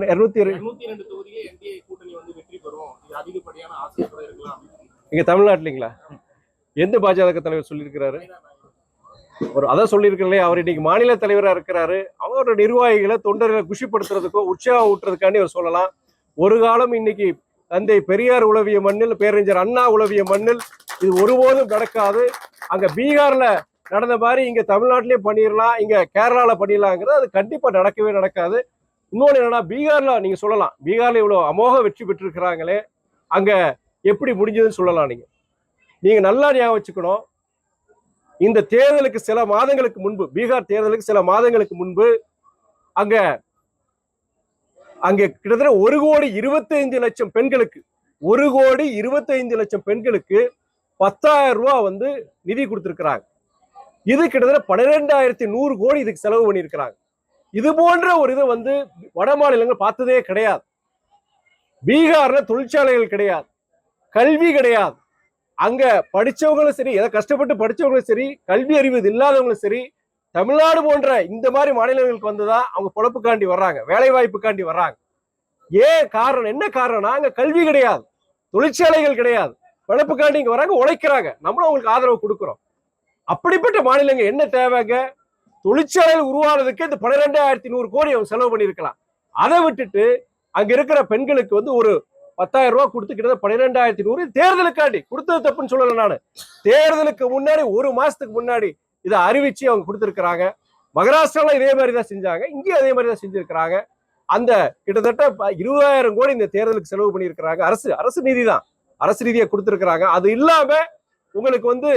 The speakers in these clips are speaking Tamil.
202 தொகுதியிலே என்டிஏ கூட்டணி வந்து வெற்றி பெறும். இது அதிகப்படியான ஆசையா கூட இருக்கலாம். இங்க தமிழ்நாட்டுலீங்களா? எந்த பாஜக தலைவர் சொல்லியிருக்கிறாரு? அதான் சொல்லியிருக்கலையே, அவர் இன்னைக்கு மாநில தலைவரா இருக்கிறாரு. அவரோட நிர்வாகிகளை தொண்டர்களை குஷிப்படுத்துறதுக்கோ உற்சாகம் ஊட்டுறதுக்காண்டி அவர் சொல்லலாம். ஒரு காலம் இன்னைக்கு தந்தை பெரியார் உளவிய மண்ணில், பேரறிஞர் அண்ணா உளவிய மண்ணில் இது ஒருபோதும் நடக்காது. அங்க பீகார்ல நடந்த மாதிரி இங்க தமிழ்நாட்டிலேயே பண்ணிடலாம், இங்க கேரளால பண்ணிடலாங்கிறது அது கண்டிப்பா நடக்கவே நடக்காது. இன்னொன்று என்னன்னா, பீகார்ல நீங்க சொல்லலாம், பீகார்ல இவ்வளவு அமோக வெற்றி பெற்றிருக்கிறாங்களே, அங்க எப்படி முடிஞ்சதுன்னு சொல்லலாம். நீங்க நல்லா ஞாபகம் வச்சுக்கணும், இந்த தேர்தலுக்கு சில மாதங்களுக்கு முன்பு, பீகார் தேர்தலுக்கு சில மாதங்களுக்கு முன்பு அங்க கிட்டத்தட்ட 1,25,00,000 பெண்களுக்கு 1,25,00,000 பெண்களுக்கு 10,000 ரூபாய் வந்து நிதி கொடுத்திருக்கிறாங்க. இது கிட்டத்தட்ட 12,100 கோடி இதுக்கு செலவு பண்ணியிருக்கிறாங்க. இது போன்ற ஒரு இதை வந்து வட மாநிலங்கள் பார்த்ததே கிடையாது. பீகார்ல தொழிற்சாலைகள் கிடையாது, கல்வி கிடையாது. அங்க படிச்சவங்களும் சரி, எதை கஷ்டப்பட்டு படிச்சவங்களும் சரி, கல்வி அறிவு இல்லாதவங்களும் சரி, தமிழ்நாடு போன்ற இந்த மாதிரி மாநிலங்களுக்கு வந்துதான் அவங்க பொழப்புக்காண்டி வர்றாங்க, வேலை வாய்ப்புக்காண்டி வர்றாங்க. ஏன் காரணம்? என்ன காரணம்னா, அங்க கல்வி கிடையாது, தொழிற்சாலைகள் கிடையாது, பொழப்புக்காண்டி இங்க வராங்க, உழைக்கிறாங்க. நம்மளும் அவங்களுக்கு ஆதரவு கொடுக்குறோம். அப்படிப்பட்ட மாநிலங்கள் என்ன தேவைங்க? தொழிற்சாலைகள் உருவானதுக்கு இந்த 12,100 கோடி அவங்க செலவு பண்ணியிருக்கலாம். அதை விட்டுட்டு அங்க இருக்கிற பெண்களுக்கு வந்து ஒரு 10,000 ரூபாய் கொடுத்து கிட்டத்தட்ட 12,100 தேர்தலுக்காண்டி கொடுத்தது தப்புன்னு சொல்லல. நான் தேர்தலுக்கு முன்னாடி ஒரு மாசத்துக்கு முன்னாடி இதை அறிவிச்சு அவங்க கொடுத்திருக்கிறாங்க. மகாராஷ்டிரால இதே மாதிரி தான் செஞ்சாங்க, இங்கேயும் அதே மாதிரி தான் செஞ்சிருக்கிறாங்க. அந்த கிட்டத்தட்ட 20,000 கோடி இந்த தேர்தலுக்கு செலவு பண்ணியிருக்கிறாங்க. அரசு நிதி தான், அரசு ரீதியா கொடுத்திருக்கிறாங்க. அது இல்லாம உங்களுக்கு வந்து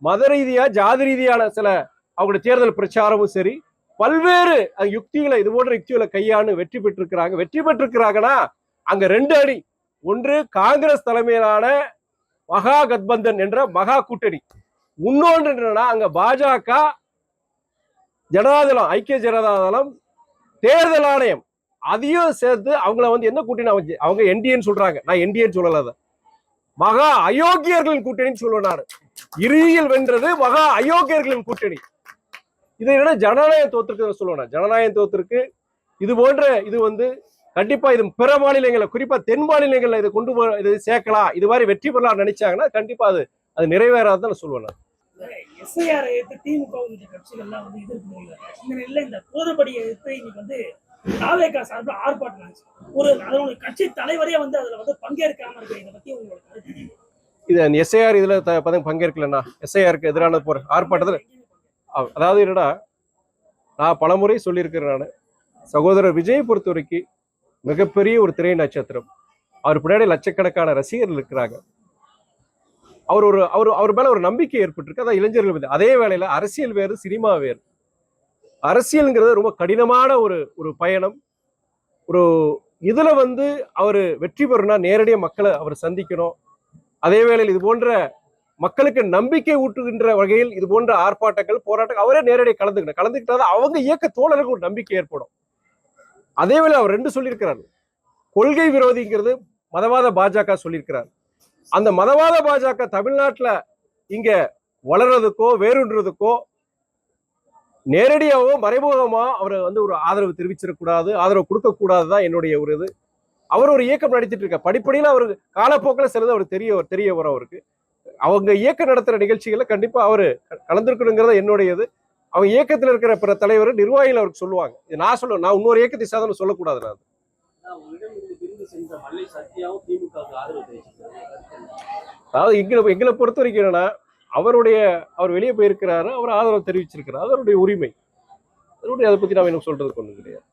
மத ரீதியா, ஜாதி ரீதியான சில அவங்களுடைய தேர்தல் பிரச்சாரமும் சரி, பல்வேறு யுக்திகளை, இது போன்ற யுக்திகளை கையாண்டு வெற்றி பெற்றிருக்கிறாங்கன்னா அங்க 2 அணி. ஒன்று காங்கிரஸ் தலைமையிலான மகா கத்பந்தன் என்ற மகா கூட்டணி. இன்னொன்று என்னன்னா, அங்க பாஜக, ஜனதாதளம், ஐக்கிய ஜனதாதளம், தேர்தல் ஆணையம், அதையும் சேர்த்து அவங்கள வந்து என்ன கூட்டணி அவங்க என்டிஏன்னு சொல்றாங்க. நான் என்டிஏன்னு சொல்லல, மகா அயோக்கியர்களின் கூட்டணின்னு சொல்லுவேன். நான் இறுதியில் வென்றது மகா அயோக்கியர்களின் கூட்டணி. இதை விட ஜனநாயகம் தோத்திருக்கு சொல்லுவேன். ஜனநாயகம் தோத்திருக்கு. இது போன்ற இது வந்து கண்டிப்பா இது பிற மாநிலங்களை, குறிப்பா தென் மாநிலங்கள்ல இதை கொண்டு இது சேர்க்கலாம், இது மாதிரி வெற்றி பெறலாம் நினைச்சாங்கன்னா கண்டிப்பா அது நிறைவேறாதுன்னு நான் சொல்லுவேன். எஸ்ஐஆர் திமுக கட்சிகள்லாம் வந்து எதிர்ப்பு. இந்த நிலையில இந்த போதபடியை இன்னைக்கு வந்து தாவேகா சார்பில் ஆர்ப்பாட்டம், ஒரு அதனுடைய கட்சி தலைவரே வந்து அதுல வந்து பங்கேற்காம இருக்கு. இதை பத்தி உங்களோட கருத்து? இது எஸ்ஐஆர் இதுல பங்கேற்கலன்னா, எஸ்ஐஆருக்கு எதிரான போற ஆர்ப்பாட்டத்தில், அதாவது என்னடா, நான் பலமுறை சொல்லியிருக்கிறேன். நான் சகோதரர் விஜய் பொறுத்த வரைக்கும் மிகப்பெரிய ஒரு திரை நட்சத்திரம். அவர் பின்னாடி லட்சக்கணக்கான ரசிகர்கள் இருக்கிறாங்க. அவர் மேல ஒரு நம்பிக்கை ஏற்பட்டிருக்கு, அதான் இளைஞர்கள். அதே வேளையில அரசியல் வேறு, சினிமா வேறு. அரசியல்ங்கிறது ரொம்ப கடினமான ஒரு பயணம். ஒரு இதுல வந்து அவர் வெற்றி பெறணும்னா நேரடியாக மக்களை அவர் சந்திக்கணும். அதே வேளையில் இது போன்ற மக்களுக்கு நம்பிக்கை ஊட்டுகின்ற வகையில் இது போன்ற ஆர்ப்பாட்டங்கள், போராட்டங்கள் அவரே நேரடியாக கலந்துக்கிட்டாதான் அவங்க இயக்க தோழர்களுக்கு ஒரு நம்பிக்கை ஏற்படும். அதே வேளை அவர் 2 சொல்லியிருக்கிறார். கொள்கை விரோதிங்கிறது மதவாத பாஜக சொல்லியிருக்கிறார். அந்த மதவாத பாஜக தமிழ்நாட்டில் இங்க வளர்றதுக்கோ வேறுன்றதுக்கோ நேரடியாவோ மறைமுகமா அவரை வந்து ஒரு ஆதரவு தெரிவிச்சிடக்கூடாது, ஆதரவு கொடுக்கக்கூடாதுதான் என்னுடைய ஒரு இது. அவர் ஒரு இயக்கம் நடத்திட்டு இருக்க, படிப்படியில் அவருக்கு காலப்போக்கில் சிலது அவர் தெரிய வரும். அவருக்கு அவங்க இயக்கம் நடத்துற நிகழ்ச்சிகளை கண்டிப்பா அவரு கலந்துருக்கணுங்கிறத என்னுடையது. அவங்க இயக்கத்தில் இருக்கிற பிற தலைவர், நிர்வாகிகள் அவருக்கு சொல்லுவாங்க. இது நான் சொல்லுவேன், நான் இன்னொரு இயக்கத்தை சாதனை சொல்லக்கூடாது. நான் அதாவது எங்களை பொறுத்த வரைக்கும் என்னன்னா, அவர் வெளியே போயிருக்கிறாரு, அவர் ஆதரவு தெரிவிச்சிருக்கிறார், அவருடைய உரிமை. அதை பத்தி நாம என்ன சொல்றதுக்கு ஒண்ணு கிடையாது.